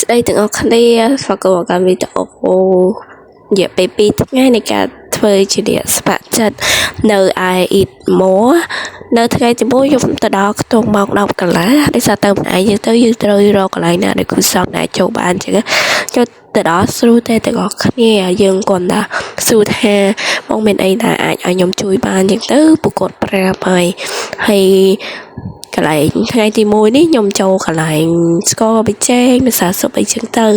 ស្ដីទាំងអស់គ្នាស្វាគមន៍មកកាន់វីដេអូរយៈពេល2ថ្ងៃនៃការធ្វើជាអ្នកស្ម័គ្រចិត្តនៅឯ Eat More នៅថ្ងៃទី1ខ្ញុំទៅដល់ខ្ទង់ម៉ោង 10 កន្លះដោយសារទៅម្នាក់យើងទៅយើងត្រូវរកកន្លែងណាដែលគូសក់ដែលចូលបានចឹងចូលទៅដល់ស្រួលតែទាំងអស់គ្នាយើងគាត់ថាសួរថាបងមានអីដែលអាចឲ្យខ្ញុំជួយបានចឹងទៅពួកគាត់ប្រាប់ហើយកន្លែងថ្ងៃទី1នេះខ្ញុំចូលកន្លែងស្គរប៊ីចេងភាសាសុបអីចឹងទៅ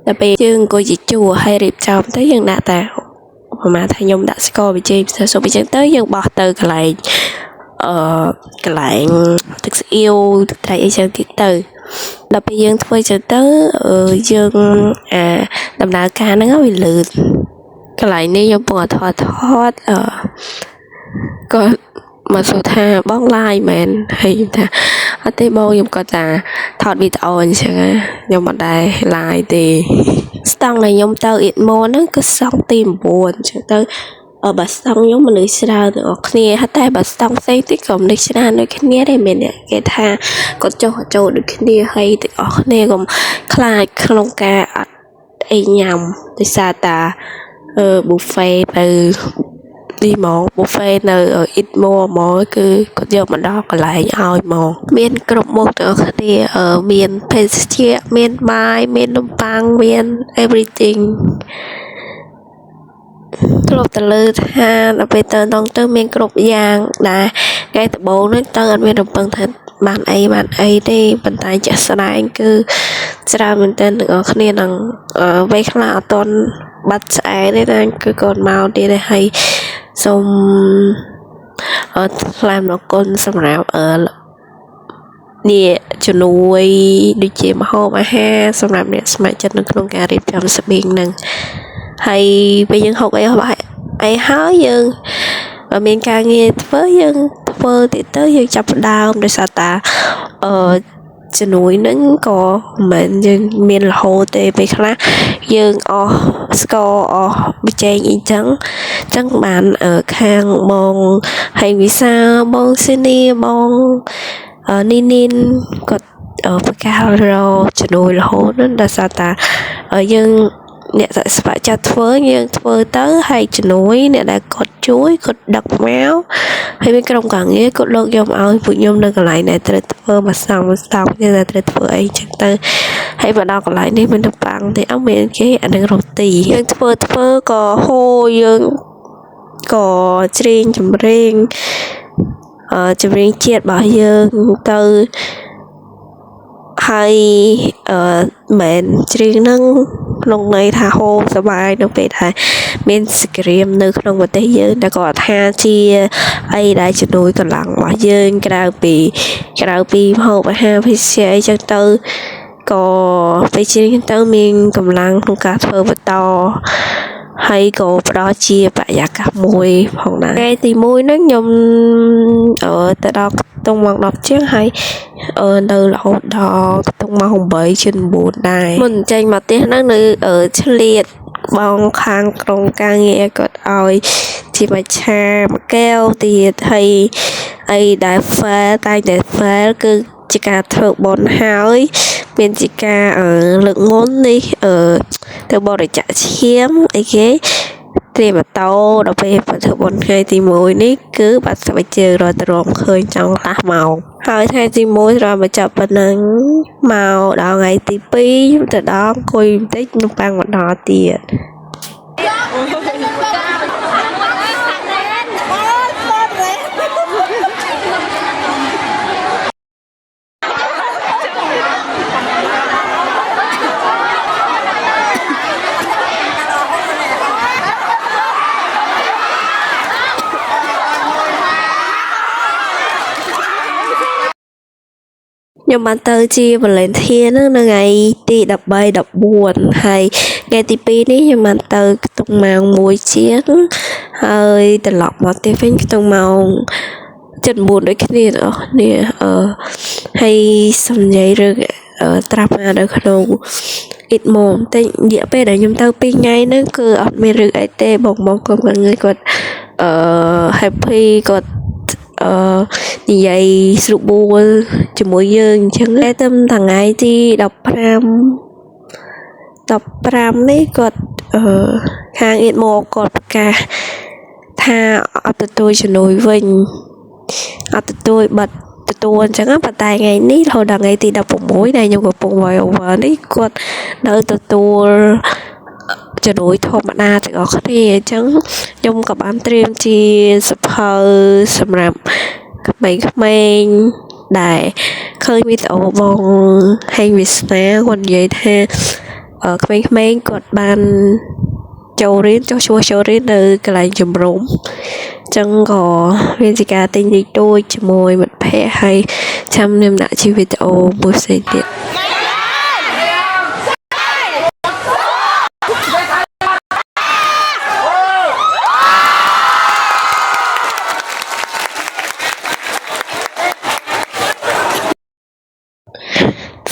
ដល់ពេលយើងអង្គុយជាជួរហើយរៀបចំទៅយើងដាក់តែប្រហែលថាខ្ញុំដាក់ស្គរប៊ីចេងភាសាសុបអីចឹងទៅយើងបោះទៅកន្លែងកន្លែងទឹកស្អៀវទឹកត្រីអីចឹងទៀតទៅដល់ពេលយើងធ្វើចឹងទៅយើងដំណើរការហ្នឹងវាលឿនកន្លែងនេះខ្ញុំពងថតក៏មកសួរថាបងឡាយមែនហើយខ្ញុំថាអត់ទេបងខ្ញុំគាត់ថាថតវីដេអូអញ្ចឹងខ្ញុំអត់ដែរឡាយទេស្តង់ដែលខ្ញុំទៅ Eat More ហ្នឹងគឺស្តង់ទី9អញ្ចឹងទៅបើស្តង់ខ្ញុំមនុស្សច្រើនទាំងអស់គ្នាតែបើស្តង់ផ្សេងទៀតក៏មនុស្សច្រើនដូចគ្នាដែរមានអ្នកគេថាគាត់ចុះចូលដូចគ្នាហើយទាំងអស់គ្នាក៏ខ្លាចក្នុងការអត់អីញ៉ាំដោយសារតាbuffet ទៅទីហ្មង buffet នៅ Eat More ហ្មងគឺគាត់យកមកដល់កន្លែងឲ្យហ្មងមានគ្រប់មុខទាំងអស់គ្នាមានភេសជ្ជៈមានបាយមាននំប៉័ងមាន everything ធ្លាប់ទៅលើថាដល់ពេលទៅមានគ្រប់យ៉ាងដែរថ្ងៃដំបូងនេះទៅអត់មានរំពឹងថាបានអីទេប៉ុន្តែជាក់ស្ដែងគឺច្រើនមែនទែនទាំងអស់គ្នានឹងវ័យខ្លះអត់ទាន់បាត់ស្អែកទេតែគឺគាត់មកទៀតហើយសូមថ្លែងអំណរគុណសម្រាប់នេះជំនួយដូចជាម្ហូបអាហារសម្រាប់អ្នកស្ម័គ្រចិត្តនៅក្នុងការរៀបចំស្បៀងហ្នឹងហើយពេលយើងហុកអីហើយយើងមានការងារធ្វើយើងធ្វើទៀតទៅយើងចាប់ផ្ដើមដោយសារតាជំនួយហ្នឹងក៏មិនយើងមានរហូតទេពេលខ្លះយើងអស់ស្ករអស់ប៊ីចេងអីចឹងបានខាងបងហើយវិសាបងស៊ីនីបងនីនគាត់ប្រកាសរកជំនួយរហូតហ្នឹងដោយសារតាយើងអ្នកដែលស្ម័គ្រចិត្តធ្វើយើងធ្វើទៅហើយជំនួយអ្នកដែលគាត់ជួយគាត់ដឹកមកហើយមានក្រុមការងារគាត់លោកយកមកឲ្យពួកខ្ញុំនៅកន្លែងដែលត្រូវធ្វើមួយស្តង់យើងដែលត្រូវធ្វើអីចឹងទៅហើយមកដល់កន្លែងនេះមាននំប៉័ងទេអត់មានគេអានឹងរ៉ូទីយើងធ្វើក៏ហូរយើងក៏ច្រៀងចម្រៀងជាតិរបស់យើងទៅហើយមែនច្រៀងហ្នឹងក្នុងន័យថាហូរសប្បាយនៅពេលថាមានសង្គ្រាមនៅក្នុងប្រទេសយើងតែក៏ថាជាអីដែលជំនួយកន្លងរបស់យើងក្រៅពីម្ហូបអាហារភេសជ្ជៈអីចឹងទៅក៏ពេលច្រៀងទៅមានកម្លាំងក្នុងការធ្វើបន្តហើយក៏ផ្ដល់ជាបរិយាកាសមួយផងដែរថ្ងៃទី1ហ្នឹងខ្ញុំទៅដល់ខ្ទង់ម៉ោង 10 ជាងហើយនៅរហូតដល់ខ្ទង់ម៉ោង 8 ជាង 9 ដែរមុនចេញមកផ្ទះហ្នឹងនៅឆ្លៀតបងខាងក្រុមការងារគាត់ឲ្យជាមច្ឆាមួយកែវទៀតហើយអីដែល fail តែតែ fail គឺជាការធ្វើបុណ្យហើយមានជាការលើកមុននេះទៅបរិច្ចាគឈាមអីគេត្រៀមម៉ូតូដល់ពេលធ្វើបុណ្យថ្ងៃទី1នេះគឺបាត់ស្បែកជើងរត់ទៅរកឃើញចង់ខ្លះមកហើយថ្ងៃទី1ត្រូវមកចាប់ប៉ុណ្ណឹងមកដល់ថ្ងៃទី2ខ្ញុំទៅដល់អង្គុយបន្តិចនំប៉័ងមកដល់ទៀតខ្ញុំបានទៅជា Volunteer នៅថ្ងៃទី13 14ហើយថ្ងៃទី2នេះខ្ញុំបានទៅខ្ទង់ម៉ោង 1 ជាងហើយត្រឡប់មកផ្ទះវិញខ្ទង់ម៉ោង 7 9 ដូចគ្នាបងប្អូនហើយសំញ់រឿងត្រាប់មកនៅក្នុង Eat More តែរយៈពេលដែលខ្ញុំទៅ2ថ្ងៃហ្នឹងគឺអត់មានរឿងអីទេបងក្រុមការងារគាត់happy គាត់និយាយស្រួលបួលជាមួយយើងអញ្ចឹងតែថ្ងៃទី15 15នេះគាត់ខាង Eatmo គាត់ប្រកាសថាអត់ទទួលជំនួយវិញអត់ទទួលបាត់ទទួលអញ្ចឹងប៉ុន្តែថ្ងៃនេះរហូតដល់ថ្ងៃទី16ដែលខ្ញុំកំពុង voice over នេះគាត់នៅទទួលជំនួយធម្មតាទាំងអស់គ្នាអញ្ចឹងខ្ញុំក៏បានត្រៀមជាសភៅសម្រាប់ក្មេងៗដែលឃើញវីដេអូបងហេងវាសនាគាត់និយាយថាក្មេងៗគាត់បានចូលរៀនចុះឈ្មោះចូលរៀននៅកន្លែងជំរំអញ្ចឹងក៏មានជាការទិញលីតូចជាមួយមិត្តភ័ក្តិហើយចាំខ្ញុំដាក់ជាវីដេអូមួយផ្សេងទៀត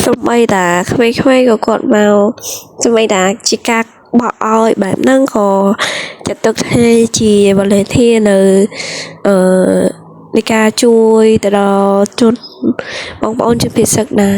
សំបីតាក្មេងៗក៏គាត់មកសំបីតាជាការបោកឲ្យបែបហ្នឹងក៏ចាត់ទុកថាជា volunteer នៅនៃការជួយទៅដល់ជនបងប្អូនជនភៀសសឹកដែរ